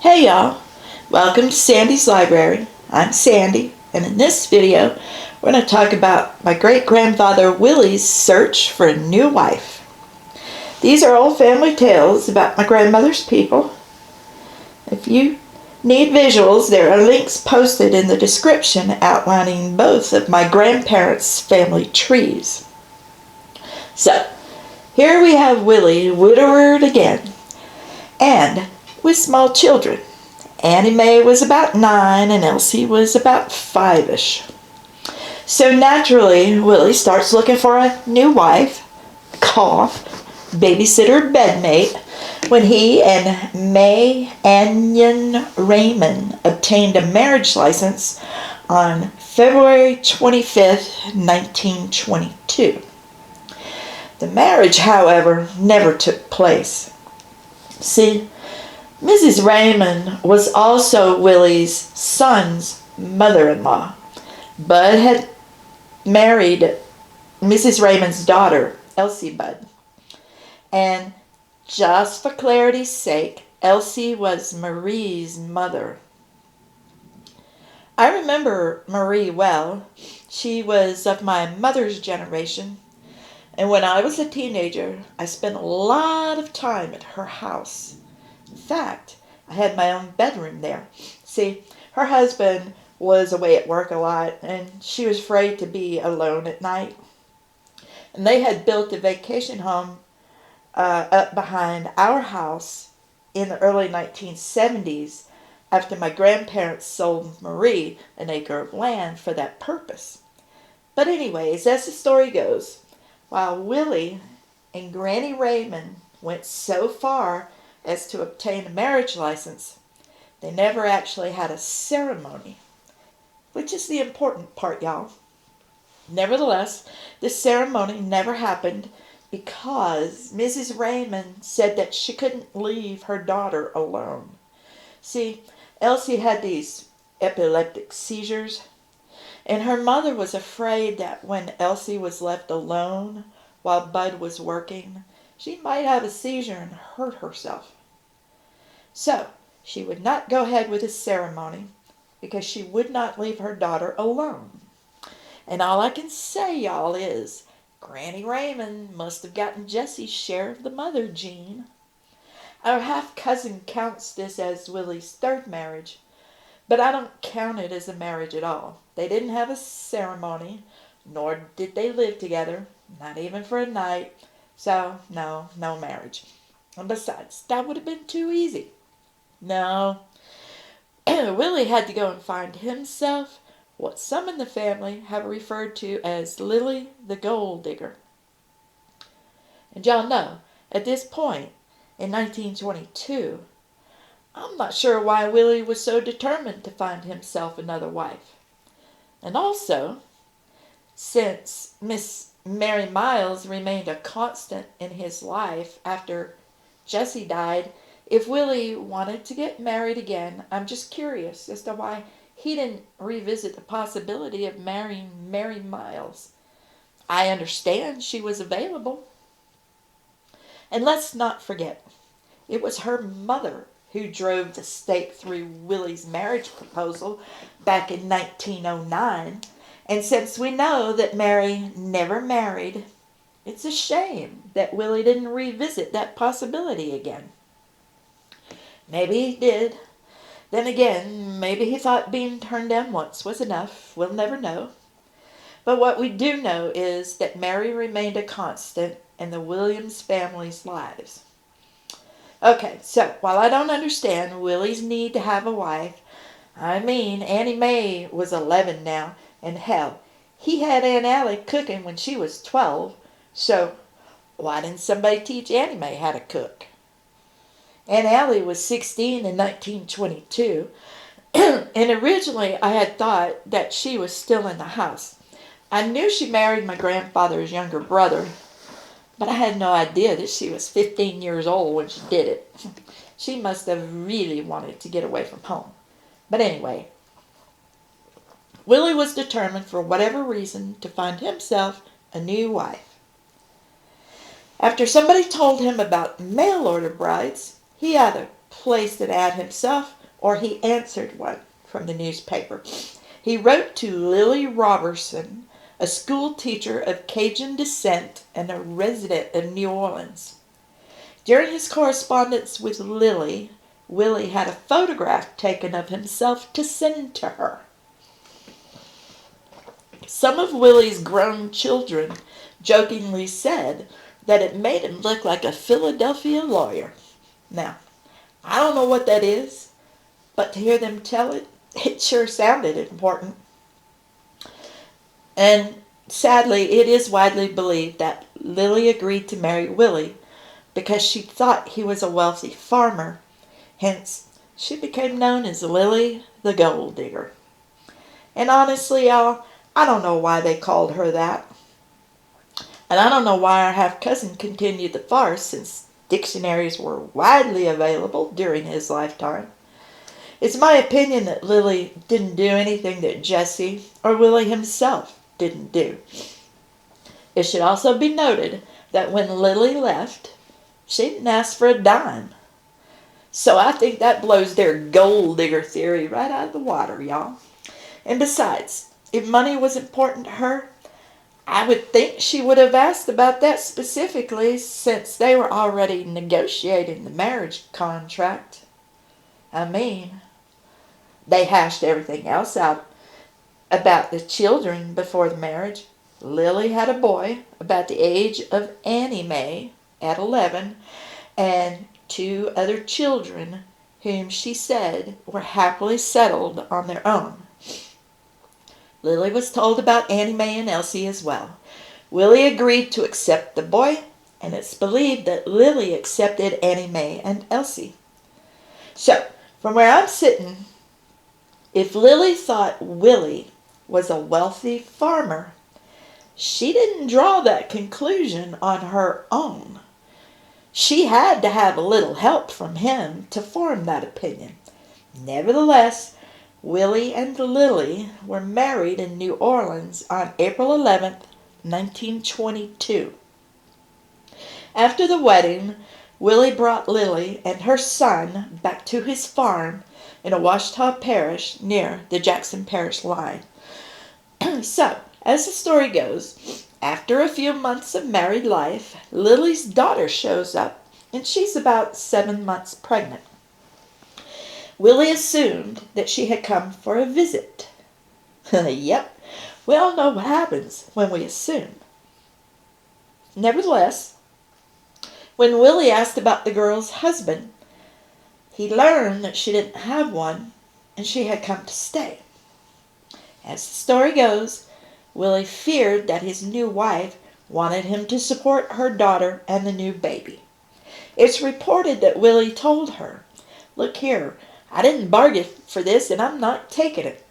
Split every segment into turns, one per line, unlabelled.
Hey y'all, welcome to Sandy's Library. I'm Sandy, and in this video, we're going to talk about my great-grandfather Willie's search for a new wife. These are old family tales about my grandmother's people. If you need visuals, there are links posted in the description outlining both of my grandparents' family trees. So, here we have Willie widowed again, and with small children. Annie Mae was about 9 and Elsie was about 5-ish. So naturally, Willie starts looking for a new wife, cough, babysitter, bedmate, when he and May Anion Raymond obtained a marriage license on February 25th, 1922. The marriage, however, never took place. See, Mrs. Raymond was also Willie's son's mother-in-law. Bud had married Mrs. Raymond's daughter, Elsie Bud. And just for clarity's sake, Elsie was Marie's mother. I remember Marie well. She was of my mother's generation. And when I was a teenager, I spent a lot of time at her house. In fact, I had my own bedroom there. See, her husband was away at work a lot, and she was afraid to be alone at night. And they had built a vacation home up behind our house in the early 1970s after my grandparents sold Marie an acre of land for that purpose. But anyways, as the story goes, while Willie and Granny Raymond went so far as to obtain a marriage license, they never actually had a ceremony, which is the important part, y'all. Nevertheless, this ceremony never happened because Mrs. Raymond said that she couldn't leave her daughter alone. See, Elsie had these epileptic seizures, and her mother was afraid that when Elsie was left alone while Bud was working, she might have a seizure and hurt herself. So, she would not go ahead with the ceremony because she would not leave her daughter alone. And all I can say, y'all, is Granny Raymond must have gotten Jessie's share of the mother gene. Our half-cousin counts this as Willie's third marriage, but I don't count it as a marriage at all. They didn't have a ceremony, nor did they live together, not even for a night. So, no marriage. And besides, that would have been too easy. No, Willie had to go and find himself what some in the family have referred to as Lillie the Gold Digger. And y'all know, at this point, in 1922, I'm not sure why Willie was so determined to find himself another wife. And also, since Miss Mary Miles remained a constant in his life after Jessie died, if Willie wanted to get married again, I'm just curious as to why he didn't revisit the possibility of marrying Mary Miles. I understand she was available. And let's not forget, it was her mother who drove the stake through Willie's marriage proposal back in 1909. And since we know that Mary never married, it's a shame that Willie didn't revisit that possibility again. Maybe he did. Then again, maybe he thought being turned down once was enough. We'll never know. But what we do know is that Mary remained a constant in the Williams family's lives. Okay, so while I don't understand Willie's need to have a wife, I mean, Annie Mae was 11 now, and hell, he had Aunt Allie cooking when she was 12, so why didn't somebody teach Annie Mae how to cook? Aunt Allie was 16 in 1922, and originally I had thought that she was still in the house. I knew she married my grandfather's younger brother, but I had no idea that she was 15 years old when she did it. She must have really wanted to get away from home. But anyway, Willie was determined for whatever reason to find himself a new wife. After somebody told him about mail order brides, he either placed an ad himself or he answered one from the newspaper. He wrote to Lillie Robertson, a school teacher of Cajun descent and a resident of New Orleans. During his correspondence with Lillie, Willie had a photograph taken of himself to send to her. Some of Willie's grown children jokingly said that it made him look like a Philadelphia lawyer. Now, I don't know what that is, but to hear them tell it, it sure sounded important. And sadly, it is widely believed that Lillie agreed to marry Willie because she thought he was a wealthy farmer. Hence, she became known as Lillie the Gold Digger. And honestly, y'all, I don't know why they called her that. And I don't know why our half-cousin continued the farce since dictionaries were widely available during his lifetime. It's my opinion that Lillie didn't do anything that Jesse or Willie himself didn't do. It should also be noted that when Lillie left, she didn't ask for a dime. So I think that blows their gold digger theory right out of the water, y'all. And besides, if money was important to her, I would think she would have asked about that specifically since they were already negotiating the marriage contract. I mean, they hashed everything else out about the children before the marriage. Lillie had a boy about the age of Annie Mae at 11 and 2 other children whom she said were happily settled on their own. Lillie was told about Annie Mae and Elsie as well. Willie agreed to accept the boy, and it's believed that Lillie accepted Annie Mae and Elsie. So, from where I'm sitting, if Lillie thought Willie was a wealthy farmer, she didn't draw that conclusion on her own. She had to have a little help from him to form that opinion. Nevertheless, Willie and Lillie were married in New Orleans on April 11th, 1922. After the wedding, Willie brought Lillie and her son back to his farm in a Ouachita parish near the Jackson Parish line. So, as the story goes, after a few months of married life, Lillie's daughter shows up, and she's about 7 months pregnant. Willie assumed that she had come for a visit. Yep, we all know what happens when we assume. Nevertheless, when Willie asked about the girl's husband, he learned that she didn't have one and she had come to stay. As the story goes, Willie feared that his new wife wanted him to support her daughter and the new baby. It's reported that Willie told her, "Look here, I didn't bargain for this and I'm not taking it."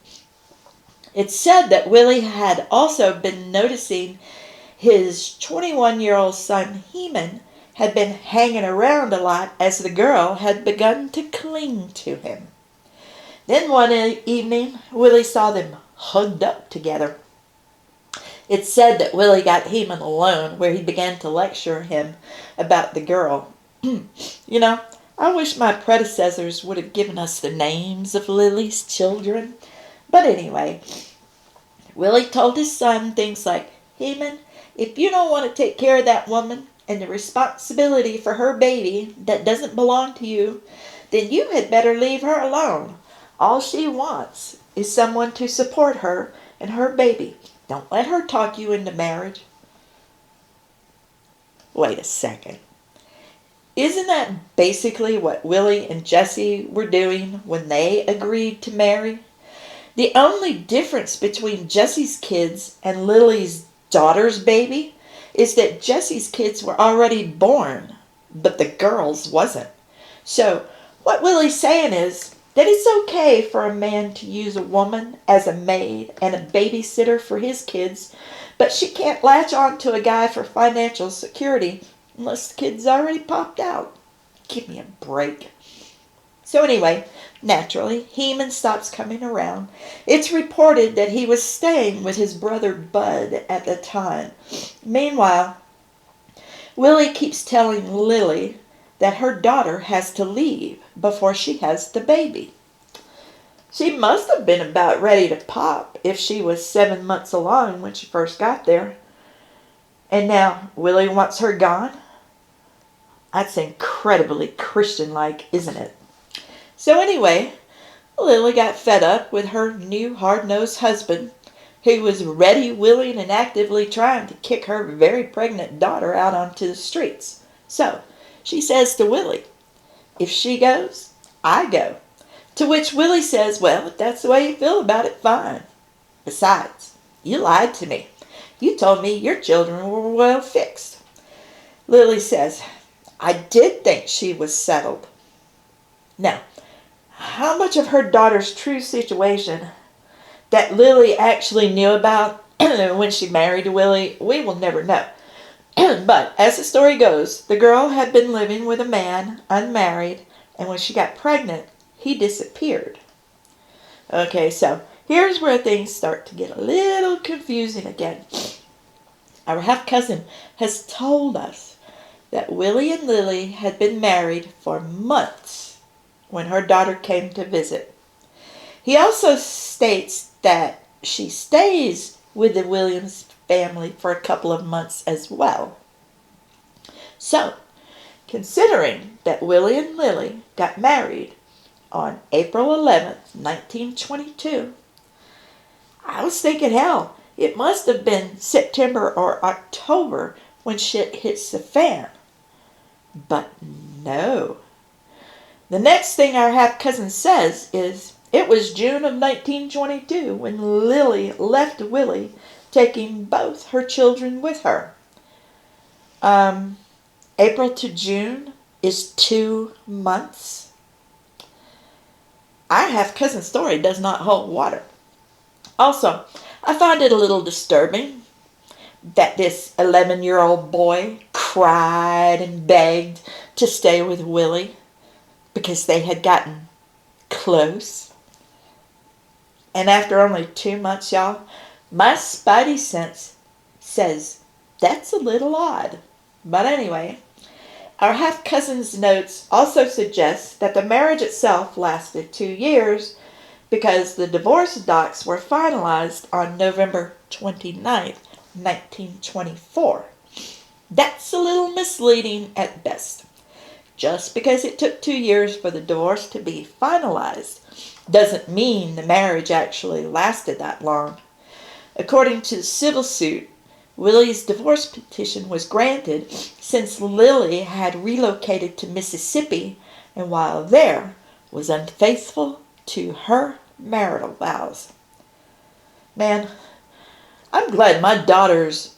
It's said that Willie had also been noticing his 21-year-old son Heman had been hanging around a lot as the girl had begun to cling to him. Then one evening, Willie saw them hugged up together. It's said that Willie got Heman alone where he began to lecture him about the girl. You know, I wish my predecessors would have given us the names of Lily's children. But anyway, Willie told his son things like, "Heman, if you don't want to take care of that woman and the responsibility for her baby that doesn't belong to you, then you had better leave her alone. All she wants is someone to support her and her baby. Don't let her talk you into marriage." Wait a second. Isn't that basically what Willie and Jesse were doing when they agreed to marry? The only difference between Jesse's kids and Lily's daughter's baby is that Jesse's kids were already born, but the girl's wasn't. So what Willie's saying is that it's okay for a man to use a woman as a maid and a babysitter for his kids, but she can't latch on to a guy for financial security unless the kid's already popped out. Give me a break. So anyway, naturally, Heman stops coming around. It's reported that he was staying with his brother Bud at the time. Meanwhile, Willie keeps telling Lillie that her daughter has to leave before she has the baby. She must have been about ready to pop if she was 7 months along when she first got there. And now Willie wants her gone? That's incredibly Christian-like, isn't it? So anyway, Lillie got fed up with her new hard-nosed husband, who was ready, willing, and actively trying to kick her very pregnant daughter out onto the streets. So she says to Willie, "If she goes, I go." To which Willie says, "Well, if that's the way you feel about it, fine. Besides, you lied to me. You told me your children were well fixed." Lillie says, "I did think she was settled." Now, how much of her daughter's true situation that Lillie actually knew about when she married Willie, we will never know. But as the story goes, the girl had been living with a man, unmarried, and when she got pregnant, he disappeared. Okay, so here's where things start to get a little confusing again. Our half-cousin has told us that Willie and Lillie had been married for months when her daughter came to visit. He also states that she stays with the Williams family for a couple of months as well. So, considering that Willie and Lillie got married on April 11th, 1922, I was thinking, hell, it must have been September or October when shit hits the fan. But no. The next thing our half-cousin says is, it was June of 1922 when Lillie left Willie, taking both her children with her. April to June is 2 months. Our half-cousin story does not hold water. Also, I find it a little disturbing that this 11-year-old boy cried and begged to stay with Willie because they had gotten close. And after only 2 months, y'all, my spidey sense says that's a little odd. But anyway, our half-cousin's notes also suggest that the marriage itself lasted 2 years because the divorce docs were finalized on November 29th, 1924. That's a little misleading at best. Just because it took 2 years for the divorce to be finalized doesn't mean the marriage actually lasted that long. According to the civil suit, Willie's divorce petition was granted since Lillie had relocated to Mississippi and while there was unfaithful to her marital vows. Man, I'm glad my daughters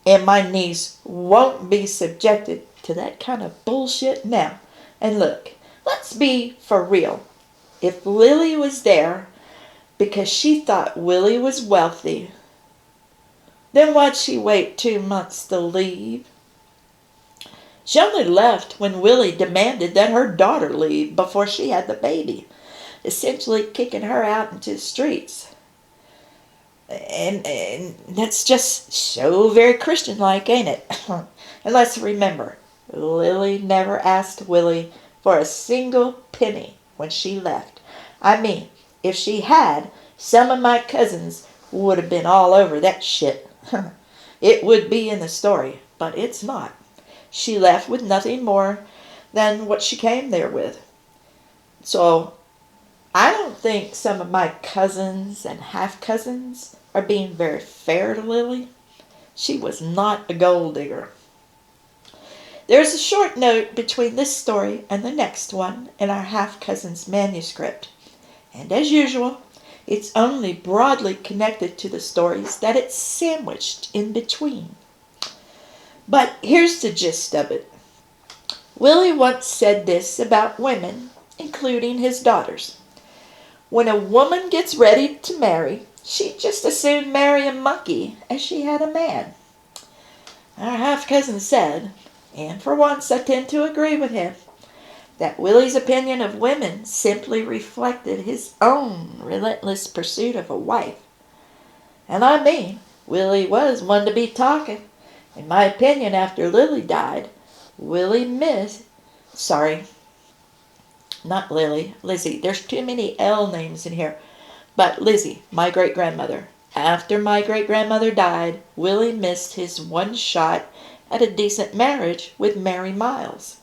and my niece won't be subjected to that kind of bullshit now. And look, let's be for real. If Lillie was there because she thought Willie was wealthy, then why'd she wait 2 months to leave? She only left when Willie demanded that her daughter leave before she had the baby, essentially kicking her out into the streets. And that's just so very Christian-like, ain't it? And let's remember, Lillie never asked Willie for a single penny when she left. I mean, if she had, some of my cousins would have been all over that shit. It would be in the story, but it's not. She left with nothing more than what she came there with. So, I don't think some of my cousins and half-cousins are being very fair to Lillie. She was not a gold digger. There's a short note between this story and the next one in our half-cousin's manuscript. And as usual, it's only broadly connected to the stories that it's sandwiched in between. But here's the gist of it. Willie once said this about women, including his daughters. When a woman gets ready to marry, she'd just as soon marry a monkey as she had a man. Our half-cousin said, and for once I tend to agree with him, that Willie's opinion of women simply reflected his own relentless pursuit of a wife. And I mean, Willie was one to be talking. In my opinion, after Lillie died, Willie missed sorry, not Lily, Lizzie. There's too many L names in here. But Lizzie, my great-grandmother. After my great-grandmother died, Willie missed his one shot at a decent marriage with Mary Miles.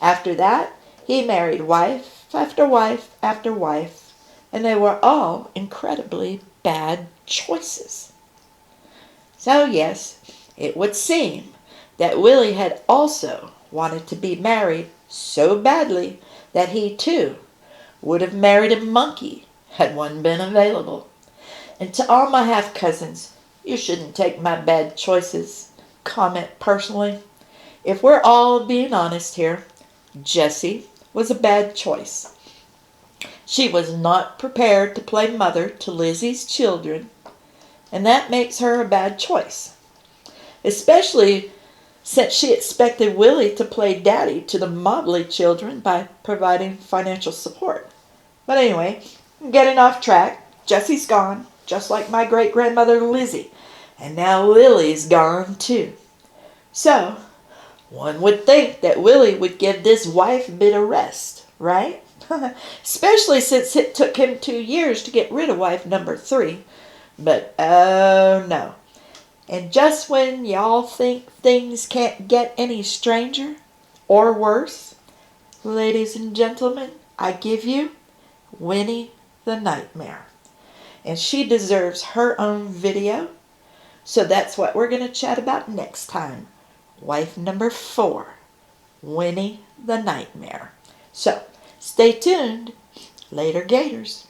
After that, he married wife after wife after wife, and they were all incredibly bad choices. So yes, it would seem that Willie had also wanted to be married so badly that he too would have married a monkey had one been available. And to all my half-cousins, you shouldn't take my bad choices comment personally. If we're all being honest here, Jessie was a bad choice. She was not prepared to play mother to Lizzie's children, and that makes her a bad choice. Especially since she expected Willie to play daddy to the Mobley children by providing financial support. But anyway, I'm getting off track. Jessie's gone, just like my great-grandmother Lizzie, and now Lily's gone too. So, one would think that Willie would give this wife a bit of rest, right? Especially since it took him 2 years to get rid of wife number 3. But oh no. And just when y'all think things can't get any stranger or worse, ladies and gentlemen, I give you Winnie the Nightmare. And she deserves her own video. So that's what we're going to chat about next time. Wife number 4, Winnie the Nightmare. So, stay tuned. Later, Gators.